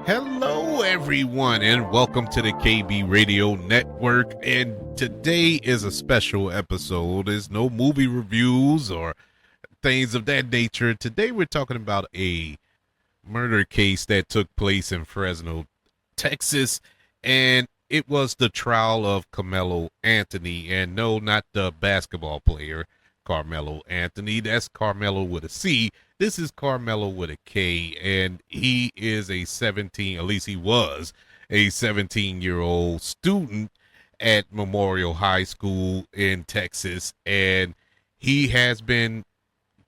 Hello, everyone, and welcome to the KB Radio Network. And today is a special episode. There's no movie reviews or things of that nature. Today, we're talking about a murder case that took place in Fresno, Texas, and it was the trial of Karmelo Anthony. And no, not the basketball player, Karmelo Anthony. That's Carmelo with a C. This is Carmelo with a K, and he is a 17, at least he was a 17-year-old student at Memorial High School in Texas, and he has been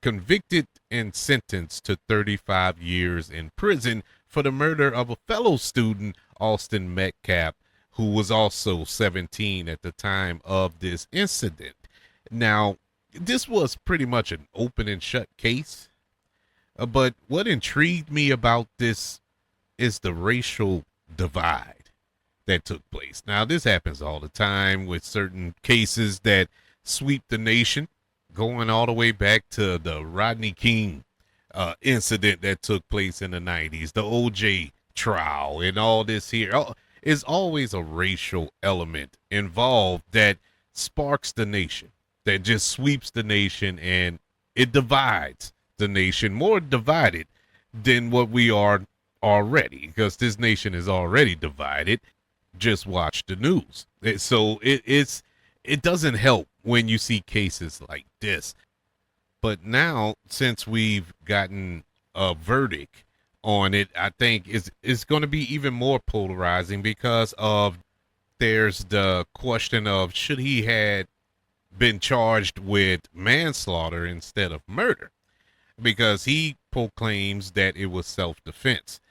convicted and sentenced to 35 years in prison for the murder of a fellow student, Austin Metcalf, who was also 17 at the time of this incident. Now, this was pretty much an open and shut case. But what intrigued me about this is the racial divide that took place. Now, this happens all the time with certain cases that sweep the nation, going all the way back to the Rodney King incident that took place in the 90s, the OJ trial, and all this here. Is always a racial element involved that sparks the nation, that just sweeps the nation, and it divides the nation, more divided than what we are already, because this nation is already divided. Just watch the news. It doesn't help when you see cases like this. But now, since we've gotten a verdict on it, I think it's going to be even more polarizing, because of there's the question of should he had been charged with manslaughter instead of murder, because he proclaims that it was self-defense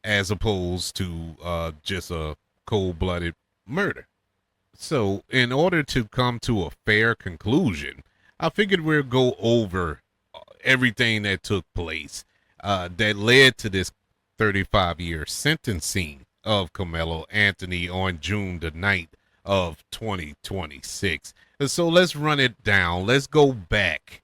as opposed to just a cold-blooded murder. So in order to come to a fair conclusion, I figured we'd go over everything that took place that led to this 35-year sentencing of Karmelo Anthony on June the 9th of 2026. And so let's run it down. Let's go back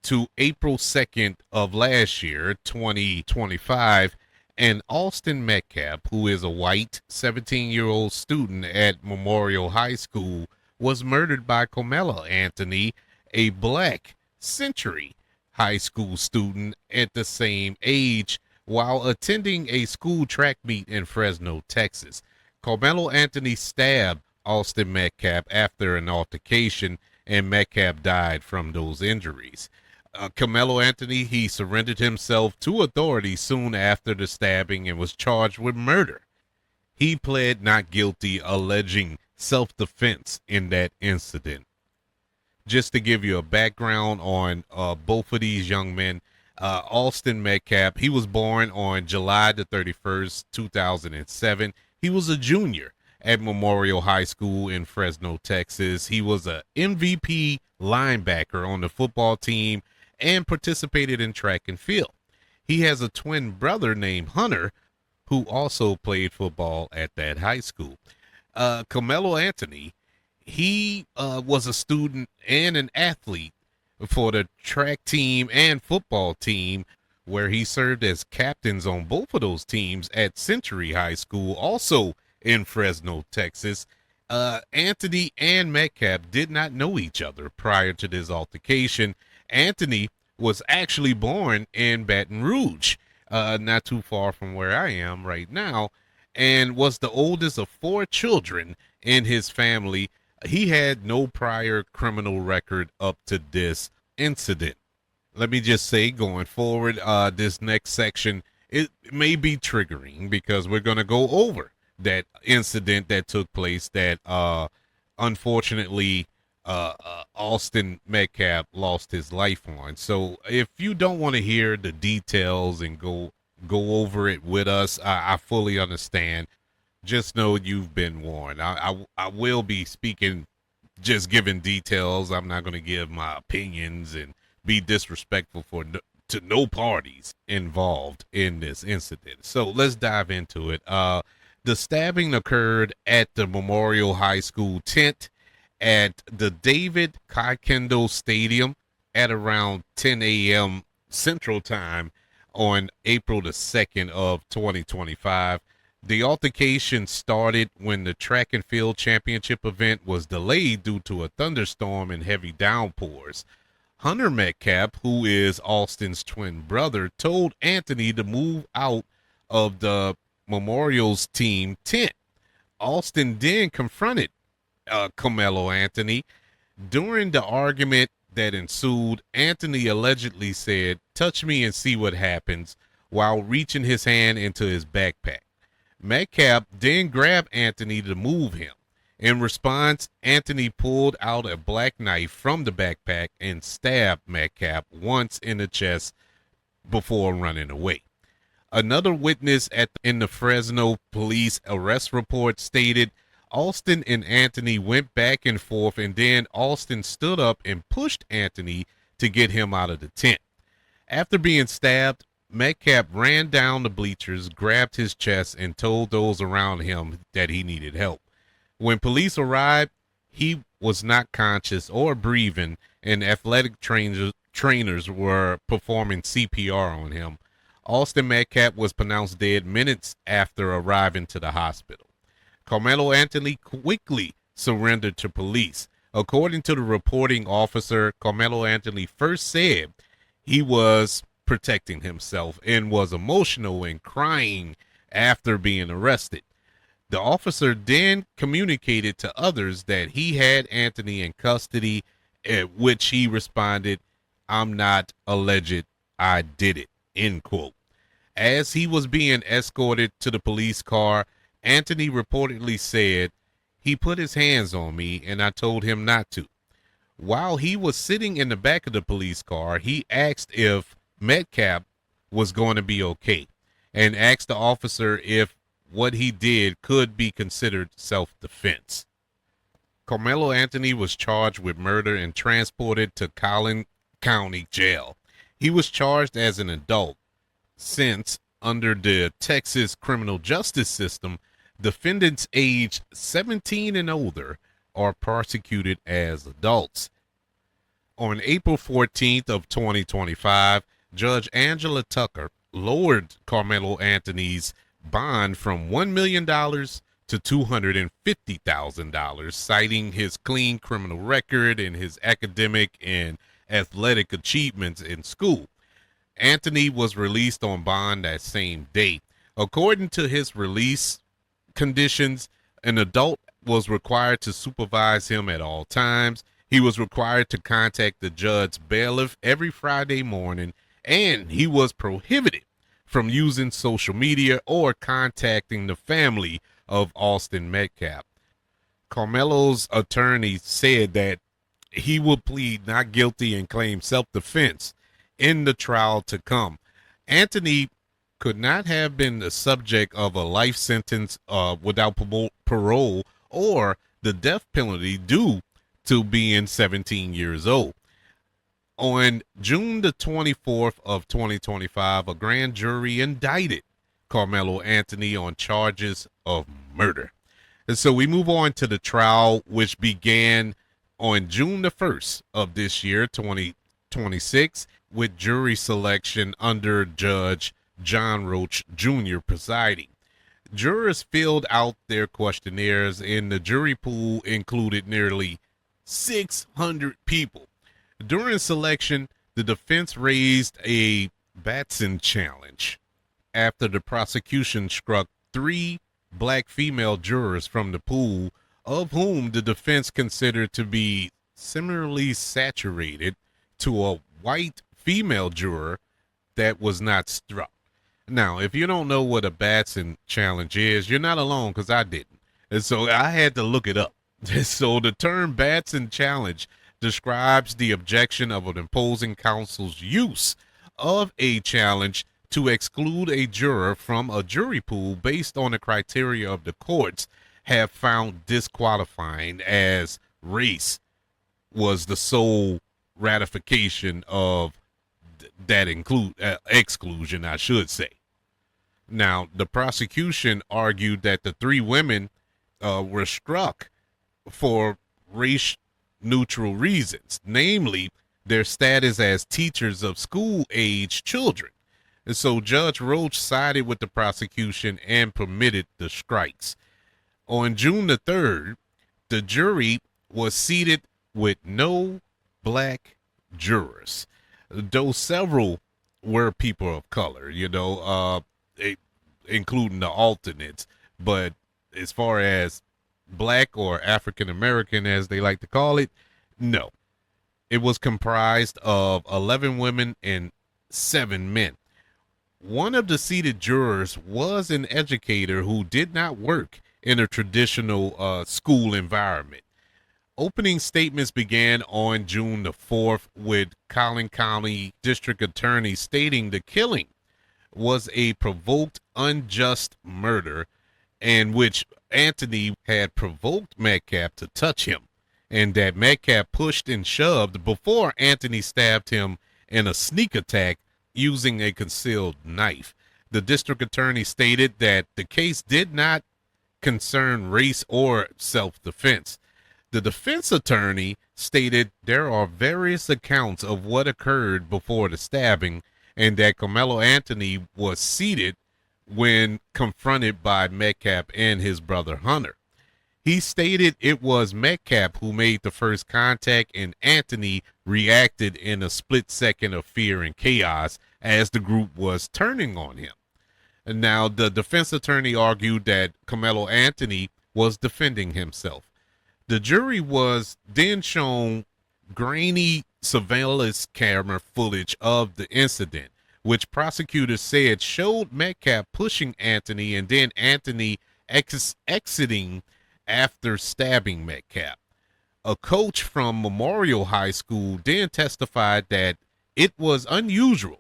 to April 2nd of last year, 2025, and Austin Metcalf, who is a white 17-year-old student at Memorial High School, was murdered by Karmelo Anthony, a black Century High School student at the same age, while attending a school track meet in Fresno, Texas. Karmelo Anthony stabbed Austin Metcalf after an altercation, and Metcalf died from those injuries. Karmelo Anthony, he surrendered himself to authorities soon after the stabbing and was charged with murder. He pled not guilty, alleging self-defense in that incident. Just to give you a background on both of these young men, Austin Metcalf, he was born on July the 31st, 2007. He was a junior at Memorial High School in Fresno, Texas. He was a MVP linebacker on the football team and participated in track and field. He has a twin brother named Hunter, who also played football at that high school. Karmelo Anthony, he was a student and an athlete for the track team and football team, where he served as captains on both of those teams at Century High School, also in Fresno, Texas. Anthony and Metcalf did not know each other prior to this altercation. Anthony was actually born in Baton Rouge, not too far from where I am right now, and was the oldest of four children in his family. He had no prior criminal record up to this incident. Let me just say, going forward, this next section, it may be triggering, because we're going to go over that incident that took place that unfortunately Austin Metcalf lost his life on. So if you don't want to hear the details and go over it with us, I fully understand. Just know you've been warned. I will be speaking, just giving details. I'm not going to give my opinions and be disrespectful to no parties involved in this incident. So let's dive into it. The stabbing occurred at the Memorial High School tent at the David Kaikendo Stadium at around 10 a.m. Central Time on April the 2nd of 2025. The altercation started when the track and field championship event was delayed due to a thunderstorm and heavy downpours. Hunter Metcalf, who is Austin's twin brother, told Anthony to move out of the Memorial's team tent. Austin then confronted Karmelo Anthony. During the argument that ensued, Anthony allegedly said, "Touch me and see what happens," while reaching his hand into his backpack. Metcalf then grabbed Anthony to move him. In response, Anthony pulled out a black knife from the backpack and stabbed Metcalf once in the chest before running away. Another witness in the Fresno police arrest report stated Austin and Anthony went back and forth, and then Austin stood up and pushed Anthony to get him out of the tent. After being stabbed, Metcalf ran down the bleachers, grabbed his chest, and told those around him that he needed help. When police arrived, he was not conscious or breathing, and athletic trainers were performing CPR on him. Austin Metcalf was pronounced dead minutes after arriving to the hospital. Karmelo Anthony quickly surrendered to police. According to the reporting officer, Karmelo Anthony first said he was protecting himself and was emotional and crying after being arrested. The officer then communicated to others that he had Anthony in custody, at which he responded, "I'm not alleged, I did it," end quote. As he was being escorted to the police car, Anthony reportedly said, "He put his hands on me and I told him not to." While he was sitting in the back of the police car, he asked if Metcalf was going to be okay and asked the officer if what he did could be considered self-defense. Karmelo Anthony was charged with murder and transported to Collin County Jail. He was charged as an adult since, under the Texas criminal justice system, defendants aged 17 and older are prosecuted as adults. On April 14th of 2025, Judge Angela Tucker lowered Karmelo Anthony's bond from $1 million to $250,000, citing his clean criminal record and his academic and athletic achievements in school. Anthony was released on bond that same day. According to his release conditions, an adult was required to supervise him at all times. He was required to contact the judge's bailiff every Friday morning, and he was prohibited from using social media or contacting the family of Austin Metcalf. Karmelo's attorney said that he will plead not guilty and claim self-defense in the trial to come. Anthony could not have been the subject of a life sentence without parole or the death penalty due to being 17 years old. On June the 24th of 2025, a grand jury indicted Karmelo Anthony on charges of murder. And so we move on to the trial, which began on June the 1st of this year, 2026, with jury selection under Judge John Roach Jr. presiding. Jurors filled out their questionnaires, and the jury pool included nearly 600 people. During selection, the defense raised a Batson challenge after the prosecution struck 3 black female jurors from the pool, of whom the defense considered to be similarly saturated to a white female juror that was not struck. Now, if you don't know what a Batson challenge is, you're not alone, because I didn't. And so I had to look it up. So the term Batson challenge describes the objection of an opposing counsel's use of a challenge to exclude a juror from a jury pool based on the criteria of the courts have found disqualifying, as race was the sole ratification of that exclusion, I should say. Now, the prosecution argued that the 3 women were struck for race neutral reasons, namely their status as teachers of school-age children. And so Judge Roach sided with the prosecution and permitted the strikes. On June the 3rd, the jury was seated with no black jurors, though several were people of color, including the alternates. But as far as black or African American, as they like to call it, no. It was comprised of 11 women and 7 men. One of the seated jurors was an educator who did not work in a traditional school environment. Opening statements began on June the 4th with Collin County District Attorney stating the killing was a provoked, unjust murder in which Anthony had provoked Metcalf to touch him, and that Metcalf pushed and shoved before Anthony stabbed him in a sneak attack using a concealed knife. The district attorney stated that the case did not concern race or self-defense. The defense attorney stated there are various accounts of what occurred before the stabbing and that Karmelo Anthony was seated when confronted by Metcalf and his brother Hunter. He stated it was Metcalf who made the first contact and Anthony reacted in a split second of fear and chaos as the group was turning on him. And now the defense attorney argued that Karmelo Anthony was defending himself. The jury was then shown grainy surveillance camera footage of the incident, which prosecutors said showed Metcalf pushing Anthony and then Anthony exiting after stabbing Metcalf. A coach from Memorial High School then testified that it was unusual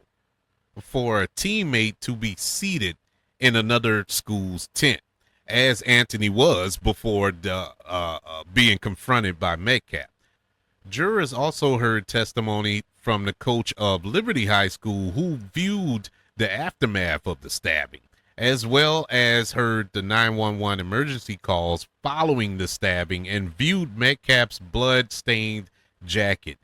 for a teammate to be seated in another school's tent, as Anthony was before being confronted by Metcalf. Jurors also heard testimony from the coach of Liberty High School who viewed the aftermath of the stabbing, as well as heard the 911 emergency calls following the stabbing and viewed Metcalf's blood-stained jacket.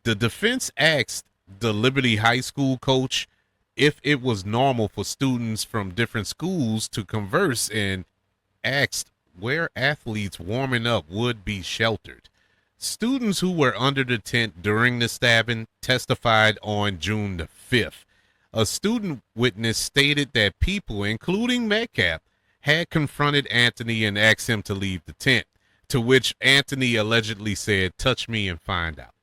The defense asked the Liberty High School coach if it was normal for students from different schools to converse and asked where athletes warming up would be sheltered. Students who were under the tent during the stabbing testified on June the 5th. A student witness stated that people, including Metcalf, had confronted Anthony and asked him to leave the tent, to which Anthony allegedly said, "Touch me and find out,"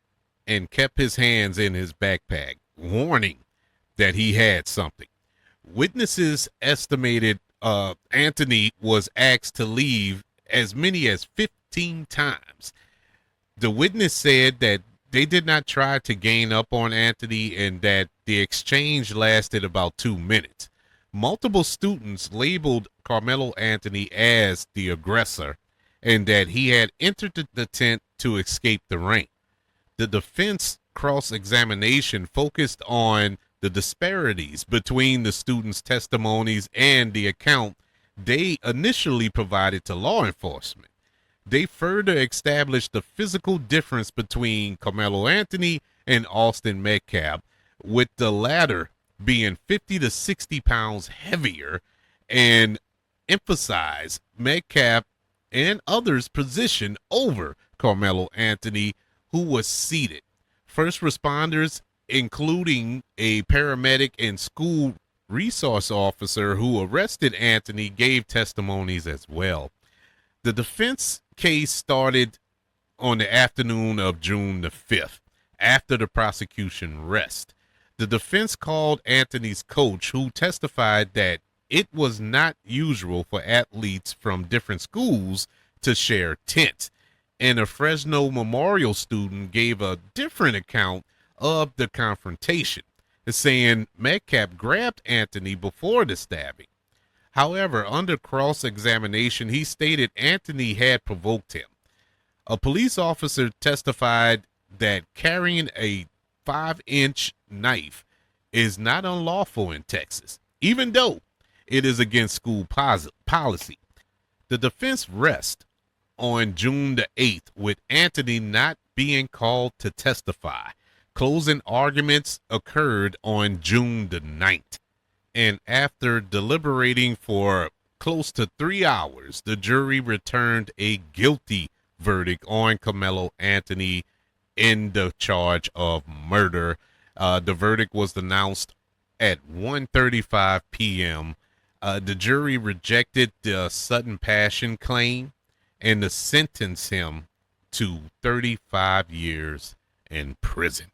and kept his hands in his backpack, warning that he had something. Witnesses estimated Anthony was asked to leave as many as 15 times. The witness said that they did not try to gain up on Anthony and that the exchange lasted about 2 minutes. Multiple students labeled Karmelo Anthony as the aggressor and that he had entered the tent to escape the rain. The defense cross-examination focused on the disparities between the students' testimonies and the account they initially provided to law enforcement. They further established the physical difference between Karmelo Anthony and Austin Metcalf, with the latter being 50 to 60 pounds heavier, and emphasized Metcalf and others' position over Karmelo Anthony, who was seated. First responders, including a paramedic and school resource officer who arrested Anthony, gave testimonies as well. The defense case started on the afternoon of June the 5th, after the prosecution rest. The defense called Anthony's coach, who testified that it was not usual for athletes from different schools to share tents, and a Fresno Memorial student gave a different account of the confrontation, saying Metcalf grabbed Anthony before the stabbing. However, under cross-examination, he stated Anthony had provoked him. A police officer testified that carrying a 5-inch knife is not unlawful in Texas, even though it is against school policy. The defense rests on June the 8th with Anthony not being called to testify. Closing arguments occurred on June the 9th. And after deliberating for close to 3 hours, the jury returned a guilty verdict on Karmelo Anthony in the charge of murder. The verdict was announced at 1:35 p.m. The jury rejected the sudden passion claim and sentenced him to 35 years in prison.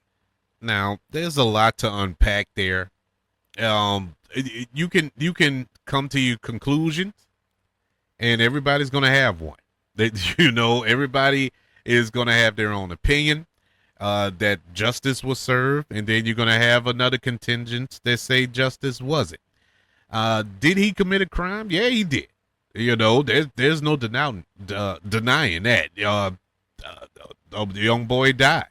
Now, there's a lot to unpack there. You can come to your conclusions, and everybody's going to have one. Everybody is going to have their own opinion. That justice was served, and then you're going to have another contingent that say justice wasn't. Did he commit a crime? Yeah, he did. There's no denying that. The young boy died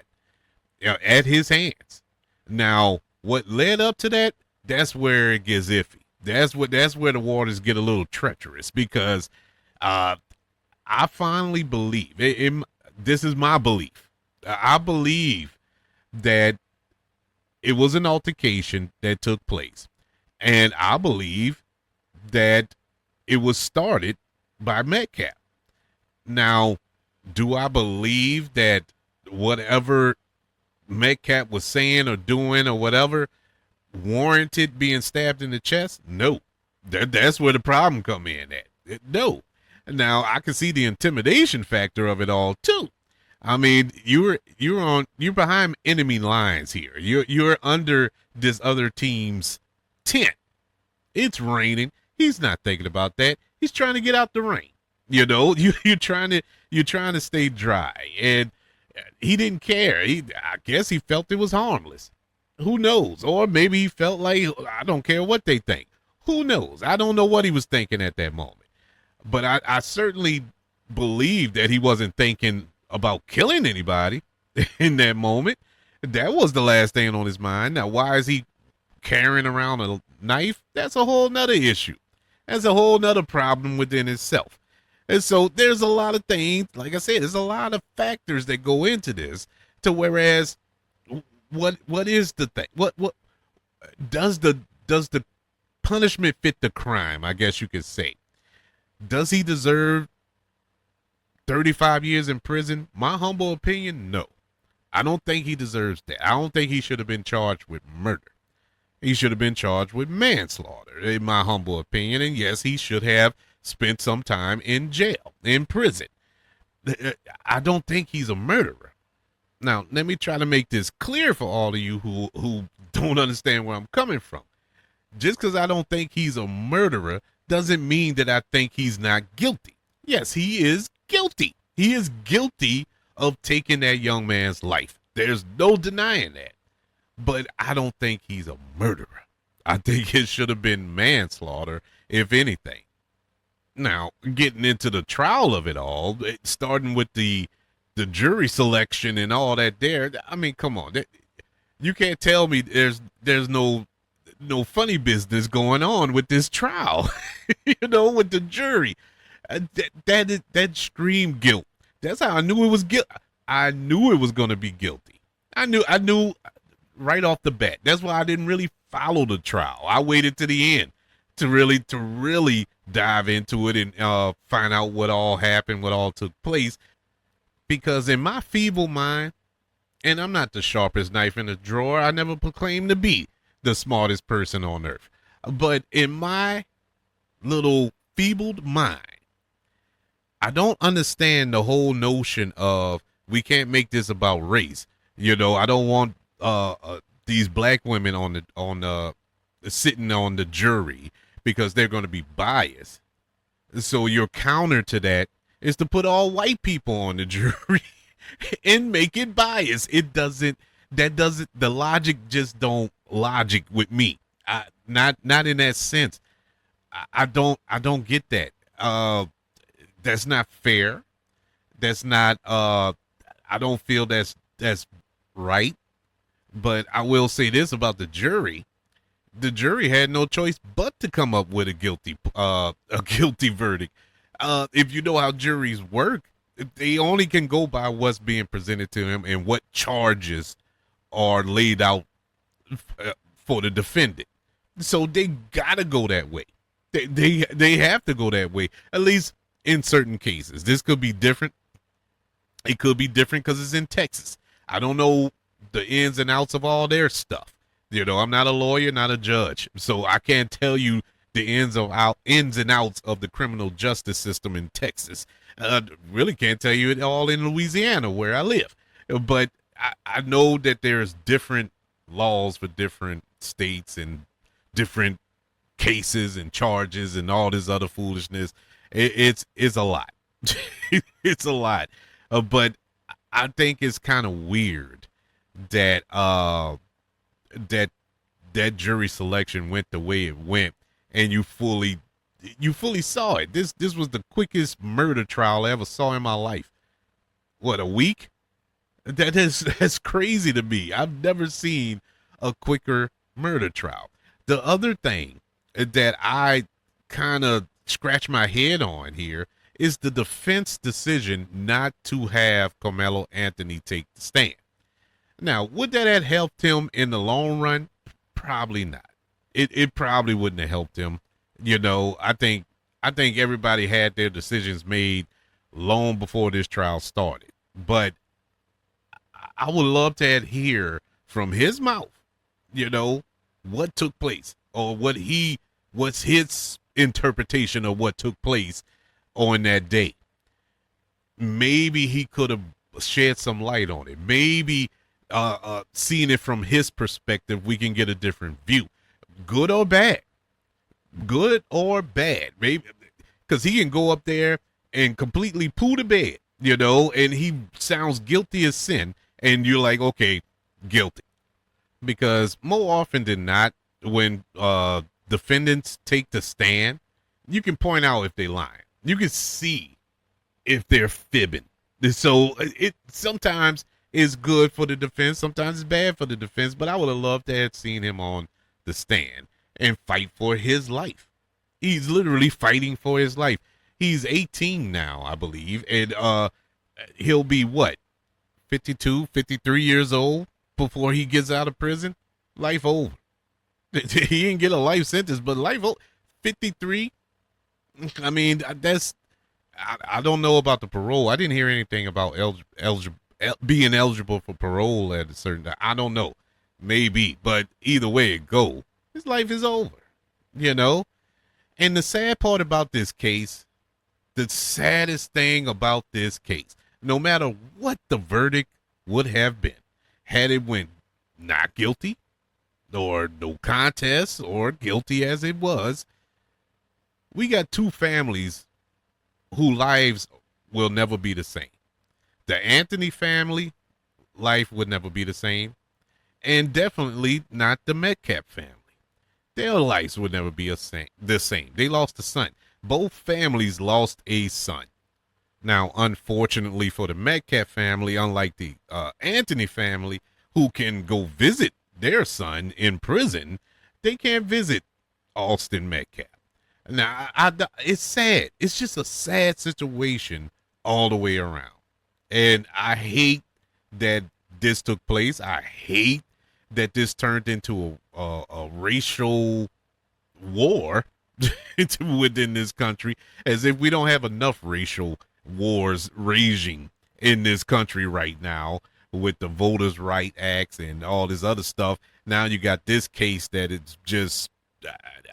at his hands. Now, what led up to that? That's where it gets iffy. That's where the waters get a little treacherous, because I finally believe this is my belief. I believe that it was an altercation that took place, and I believe that it was started by Metcalf. Now, do I believe that whatever Metcalf was saying or doing or whatever warranted being stabbed in the chest? No. That's where the problem come in at. No. Now, I can see the intimidation factor of it all too. I mean, you're behind enemy lines here. You're under this other team's tent. It's raining. He's not thinking about that. He's trying to get out the rain. You're trying to stay dry, and he didn't care. I guess he felt it was harmless. Who knows? Or maybe he felt like, I don't care what they think. Who knows? I don't know what he was thinking at that moment. But I certainly believe that he wasn't thinking about killing anybody in that moment. That was the last thing on his mind. Now, why is he carrying around a knife? That's a whole nother issue. That's a whole nother problem within itself. And so there's a lot of things, like I said, there's a lot of factors that go into this, to whereas what is the thing? What does the punishment fit the crime? I guess you could say. Does he deserve 35 years in prison? My humble opinion, no. I don't think he deserves that. I don't think he should have been charged with murder. He should have been charged with manslaughter, in my humble opinion. And yes, he should have spent some time in jail, in prison. I don't think he's a murderer. Now, let me try to make this clear for all of you who don't understand where I'm coming from. Just because I don't think he's a murderer doesn't mean that I think he's not guilty. Yes, he is guilty. He is guilty of taking that young man's life. There's no denying that. But I don't think he's a murderer. I think it should have been manslaughter, if anything. Now, getting into the trial of it all, starting with the jury selection and all that there, I mean, come on. You can't tell me there's no funny business going on with this trial, with the jury. That screamed guilt. That's how I knew it was guilt. I knew it was going to be guilty. I knew right off the bat. That's why I didn't really follow the trial. I waited to the end to really dive into it and find out what all happened, what all took place. Because in my feeble mind, and I'm not the sharpest knife in the drawer, I never proclaimed to be the smartest person on earth. But in my little feebled mind, I don't understand the whole notion of we can't make this about race. I don't want these black women on sitting on the jury because they're going to be biased. So your counter to that is to put all white people on the jury and make it biased. The logic just don't logic with me. Not in that sense. I don't get that. That's not fair. That's not, I don't feel that's right. But I will say this about the jury. The jury had no choice but to come up with a guilty verdict. If you know how juries work, they only can go by what's being presented to them and what charges are laid out for the defendant. So they gotta go that way. They have to go that way, at least in certain cases. This could be different. It could be different because it's in Texas. I don't know the ins and outs of all their stuff. I'm not a lawyer, not a judge, so I can't tell you the ins and outs of the criminal justice system in Texas. Really can't tell you it all in Louisiana where I live. But I know that there's different laws for different states and different cases and charges and all this other foolishness. It's a lot. It's a lot. But I think it's kind of weird that that jury selection went the way it went, and you fully saw it. This was the quickest murder trial I ever saw in my life. What, a week? That's crazy to me. I've never seen a quicker murder trial. The other thing that I kind of scratch my head on here is the defense decision not to have Karmelo Anthony take the stand. Now, would that have helped him in the long run? Probably not. It probably wouldn't have helped him. I think everybody had their decisions made long before this trial started. But I would love to hear from his mouth, what took place, or what's his interpretation of what took place on that day. Maybe he could have shed some light on it. Maybe seeing it from his perspective, we can get a different view. Good or bad. Maybe, because he can go up there and completely poo the bed, and he sounds guilty as sin, and you're like, okay, guilty. Because more often than not, when defendants take the stand, you can point out if they're lying. You can see if they're fibbing. So it sometimes is good for the defense, sometimes it's bad for the defense, but I would have loved to have seen him on the stand and fight for his life. He's literally fighting for his life. He's 18 now, I believe, and he'll be 52, 53 years old before he gets out of prison. Life over. He didn't get a life sentence, but life over. 53. I mean, I don't know about the parole. I didn't hear anything about being eligible for parole at a certain time. I don't know. Maybe, but either way it go, his life is over, And the sad part about this case, the saddest thing about this case, no matter what the verdict would have been, had it went not guilty or no contest or guilty as it was, we got two families whose lives will never be the same. The Anthony family life would never be the same, and definitely not the Metcalf family. Their lives would never be the same. They lost a son. Both families lost a son. Now, unfortunately for the Metcalf family, unlike the Anthony family, who can go visit their son in prison, they can't visit Austin Metcalf. Now, it's sad. It's just a sad situation all the way around. And I hate that this took place. I hate that this turned into a racial war within this country, as if we don't have enough racial wars raging in this country right now with the Voters' Right Acts and all this other stuff. Now you got this case that it's just,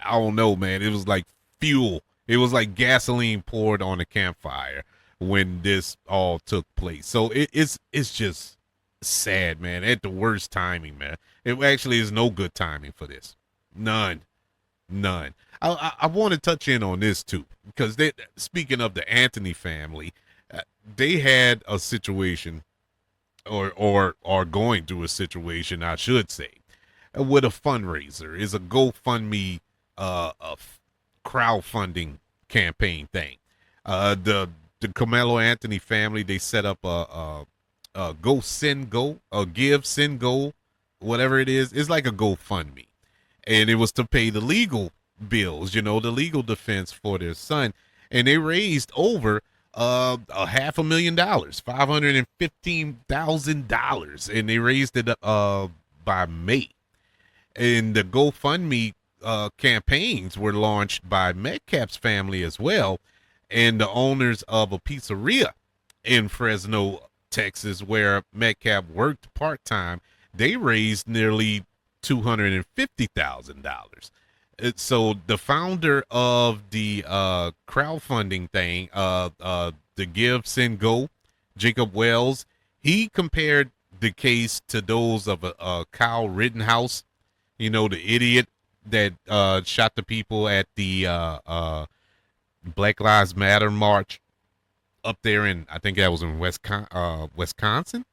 I don't know, man. It was like fuel. It was like gasoline poured on a campfire when this all took place. So it's just sad, man. At the worst timing, man. It actually is no good timing for this. None. I want to touch in on this too, because speaking of the Anthony family, they had a situation, or are going through a situation, I should say, with a fundraiser. Is a GoFundMe, a crowdfunding campaign thing. The Karmelo Anthony family, they set up a Go Send Go, a Give Send Go, whatever it is. It's like a GoFundMe, and it was to pay the legal bills, the legal defense for their son, and they raised over a $500,000, $515,000, and they raised it by May. And the GoFundMe campaigns were launched by Metcalf's family as well, and the owners of a pizzeria in Fresno, Texas, where Metcalf worked part-time. They raised nearly $250,000. So the founder of the crowdfunding thing, the Give, Send, Go, Jacob Wells, he compared the case to those of Kyle Rittenhouse, you know, the idiot that shot the people at the Black Lives Matter march up there in, I think that was in Wisconsin,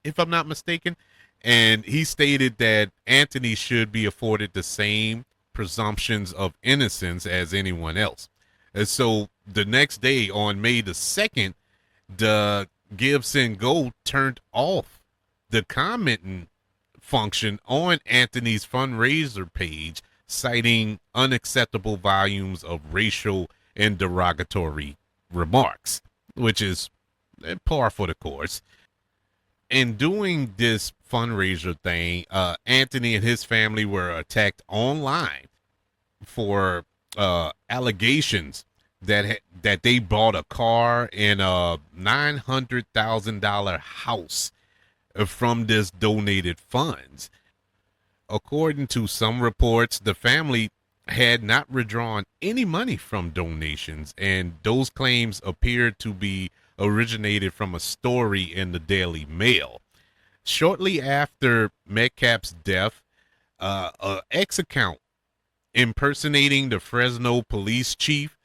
if I'm not mistaken. And he stated that Anthony should be afforded the same presumptions of innocence as anyone else. And so the next day, on May the 2nd, the Give, Send, Go turned off the commenting function on Anthony's fundraiser page, citing unacceptable volumes of racial and derogatory remarks, which is par for the course. In doing this fundraiser thing, Anthony and his family were attacked online for allegations that they bought a car and a $900,000 house from this donated funds. According to some reports, the family had not withdrawn any money from donations, and those claims appeared to be originated from a story in the Daily Mail. Shortly after Metcalf's death, an X account impersonating the Fresno police chief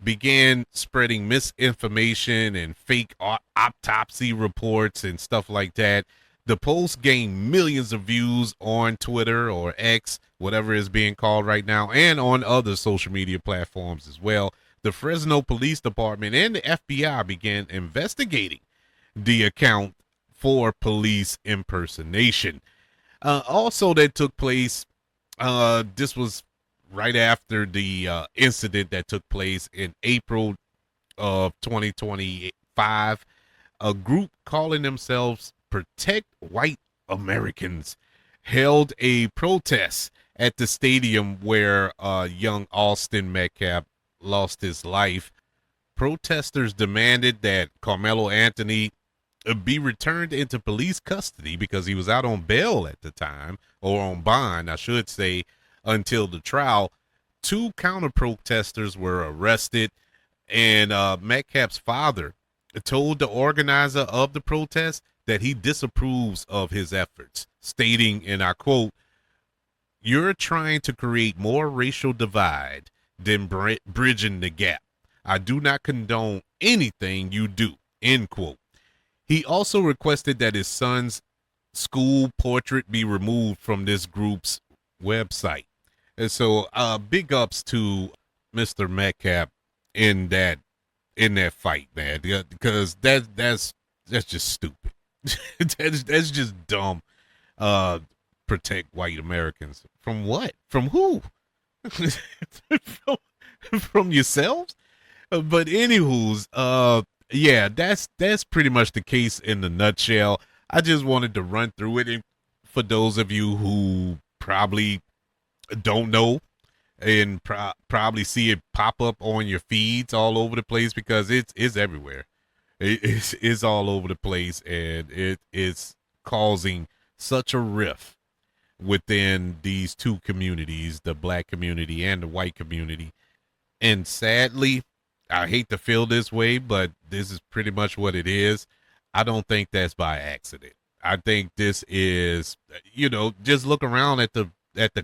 began spreading misinformation and fake autopsy reports and stuff like that. The post gained millions of views on Twitter, or X, whatever is being called right now, and on other social media platforms as well. The Fresno Police Department and the FBI began investigating the account for police impersonation. Also, that took place, this was right after the incident that took place in April of 2025. A group calling themselves Protect White Americans held a protest at the stadium where young Austin Metcalf lost his life. Protesters demanded that Karmelo Anthony be returned into police custody because he was out on bail at the time, or on bond, I should say, until the trial. Two counter protesters were arrested, and Metcalf's father told the organizer of the protest that he disapproves of his efforts, stating, and I quote, "You're trying to create more racial divide than bridging the gap. I do not condone anything you do," end quote. He also requested that his son's school portrait be removed from this group's website. And so big ups to Mr. Metcalf in that fight, man, because that's just stupid. that's just dumb. Protect white Americans from what? From who? from yourselves? But anywho's, yeah, that's pretty much the case in the nutshell. I just wanted to run through it, and for those of you who probably don't know and probably see it pop up on your feeds all over the place, because it's everywhere. It's all over the place, and it is causing such a rift within these two communities, the black community and the white community. And sadly, I hate to feel this way, but this is pretty much what it is. I don't think that's by accident. I think this is, just look around at the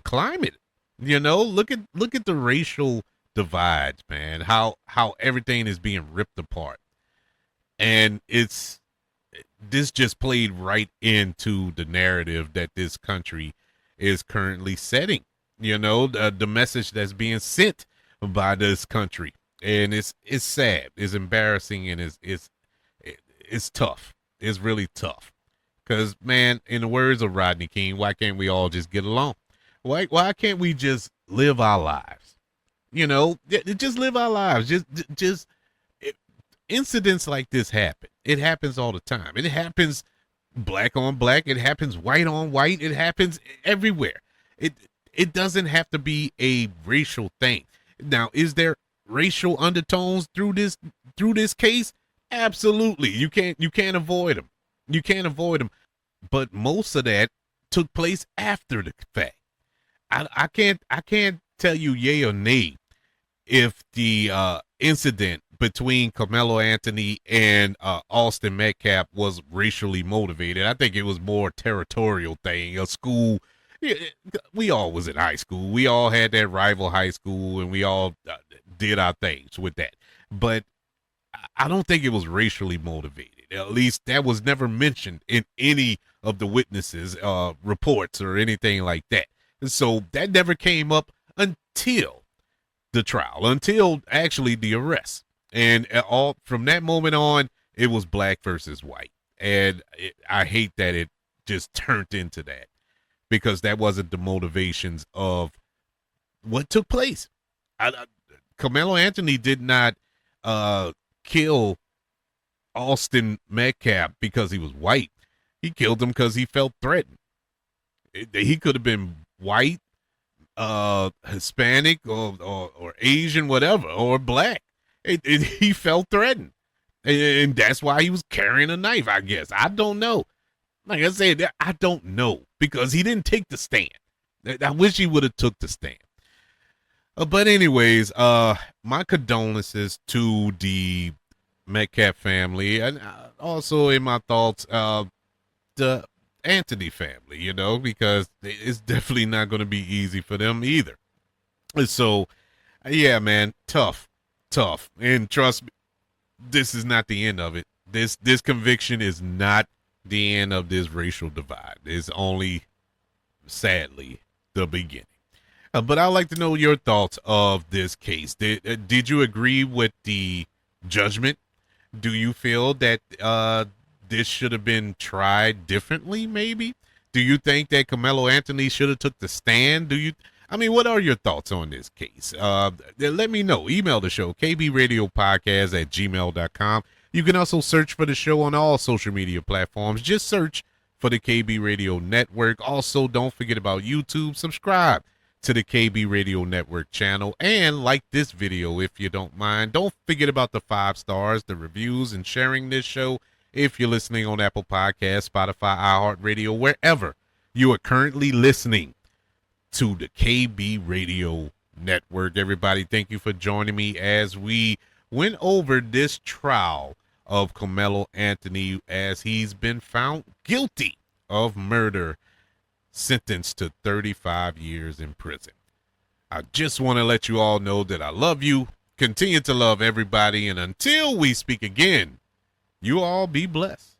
climate. Look at the racial divides, man. How everything is being ripped apart. And this just played right into the narrative that this country is currently setting. The message that's being sent by this country. And it's sad, it's embarrassing, and it's tough. It's really tough. Because, man, in the words of Rodney King, why can't we all just get along? Why can't we just live our lives? Just live our lives. Just incidents like this happen. It happens all the time. It happens black on black. It happens white on white. It happens everywhere. It doesn't have to be a racial thing. Now, is there racial undertones through this case? Absolutely. You can't avoid them. You can't avoid them. But most of that took place after the fact. I can't tell you yay or nay if the incident between Karmelo Anthony and Austin Metcalf was racially motivated. I think it was more territorial thing. A school, we all was in high school. We all had that rival high school, and we all did our things with that. But I don't think it was racially motivated. At least that was never mentioned in any of the witnesses' reports or anything like that. So that never came up until the trial, until actually the arrest. And all from that moment on, it was black versus white. And I hate that it just turned into that, because that wasn't the motivations of what took place. Karmelo Anthony did not kill Austin Metcalf because he was white. He killed him because he felt threatened. He could have been white, Hispanic, or Asian, whatever, or black. He felt threatened, and that's why he was carrying a knife, I guess. I don't know. Like I said, I don't know, because he didn't take the stand. I wish he would have took the stand. But anyways, my condolences to the Metcalf family, and also in my thoughts, the Anthony family, because it's definitely not going to be easy for them either. So, yeah, man, tough. And trust me, this is not the end of it. This conviction is not the end of this racial divide. It's only, sadly, the beginning. But I'd like to know your thoughts of this case. Did you agree with the judgment? Do you feel that this should have been tried differently, maybe? Do you think that Karmelo Anthony should have took the stand? What are your thoughts on this case? Let me know. Email the show, kbradiopodcast@gmail.com. You can also search for the show on all social media platforms. Just search for the KB Radio Network. Also, don't forget about YouTube. Subscribe to the KB Radio Network channel, and like this video if you don't mind. Don't forget about the 5 stars, the reviews, and sharing this show if you're listening on Apple Podcasts, Spotify, iHeartRadio, wherever you are currently listening to the KB Radio Network. Everybody, thank you for joining me as we went over this trial of Karmelo Anthony, as he's been found guilty of murder, sentenced to 35 years in prison. I just want to let you all know that I love you, continue to love everybody, and until we speak again, you all be blessed.